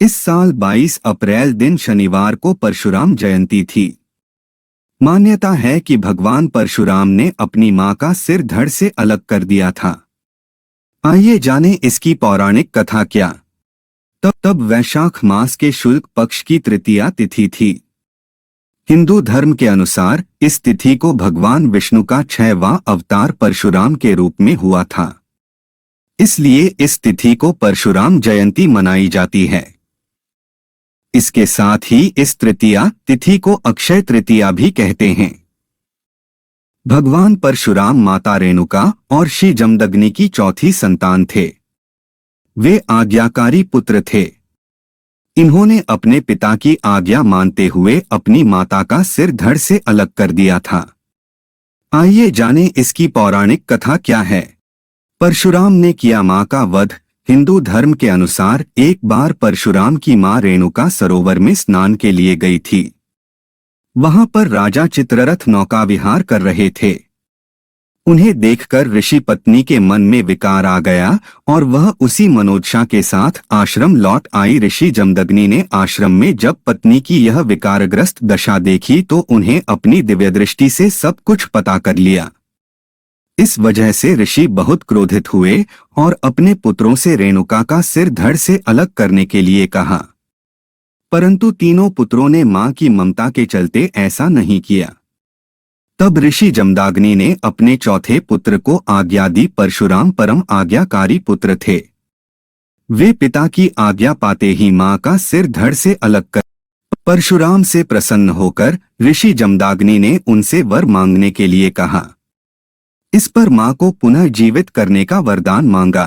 इस साल 22 अप्रैल दिन शनिवार को परशुराम जयंती थी। मान्यता है कि भगवान परशुराम ने अपनी मां का सिर धड़ से अलग कर दिया था। आइए जानें इसकी पौराणिक कथा क्या। तब वैशाख मास के शुक्ल पक्ष की तृतीया तिथि थी। हिंदू धर्म के अनुसार इस तिथि को भगवान विष्णु का 6वां अवतार परशुराम के रूप में हुआ था। इसलिए इस तिथि को परशुराम जयंती मनाई जाती है। इसके साथ ही इस तृतीया तिथि को अक्षय तृतीया भी कहते हैं। भगवान परशुराम माता रेणुका और श्री जमदग्नि की चौथी संतान थे। वे आज्ञाकारी पुत्र थे। इन्होंने अपने पिता की आज्ञा मानते हुए अपनी माता का सिर धड़ से अलग कर दिया था। आइए जानें इसकी पौराणिक कथा क्या है। परशुराम ने किया मां का वध। हिंदू धर्म के अनुसार एक बार परशुराम की मां रेणुका सरोवर में स्नान के लिए गई थी। वहां पर राजा चित्ररथ नौका विहार कर रहे थे। उन्हें देखकर ऋषि पत्नी के मन में विकार आ गया और वह उसी मनोदशा के साथ आश्रम लौट आई। ऋषि जमदग्नि ने आश्रम में जब पत्नी की यह विकारग्रस्त दशा देखी तो उन्हें अपनी दिव्यदृष्टि से सब कुछ पता कर लिया। इस वजह से ऋषि बहुत क्रोधित हुए और अपने पुत्रों से रेणुका का सिर धड़ से अलग करने के लिए कहा, परंतु तीनों पुत्रों ने मां की ममता के चलते ऐसा नहीं किया। तब ऋषि जमदग्नि ने अपने चौथे पुत्र को आज्ञा दी। परशुराम परम आज्ञाकारी पुत्र थे। वे पिता की आज्ञा पाते ही मां का सिर धड़ से अलग कर परशुराम से प्रसन्न होकर ऋषि जमदग्नि ने उनसे वर मांगने के लिए कहा। इस पर मां को पुनः जीवित करने का वरदान मांगा।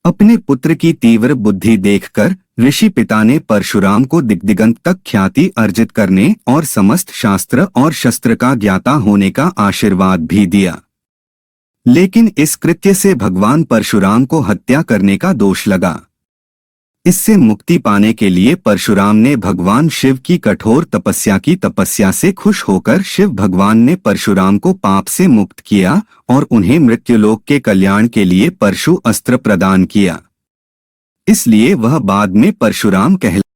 अपने पुत्र की तीव्र बुद्धि देखकर ऋषि पिता ने परशुराम को दिग्दिगंत तक ख्याति अर्जित करने और समस्त शास्त्र और शस्त्र का ज्ञाता होने का आशीर्वाद भी दिया। लेकिन इस कृत्य से भगवान परशुराम को हत्या करने का दोष लगा। इससे मुक्ति पाने के लिए परशुराम ने भगवान शिव की कठोर तपस्या से खुश होकर शिव भगवान ने परशुराम को पाप से मुक्त किया और उन्हें मृत्युलोक के कल्याण के लिए परशु अस्त्र प्रदान किया। इसलिए वह बाद में परशुराम कहलाए।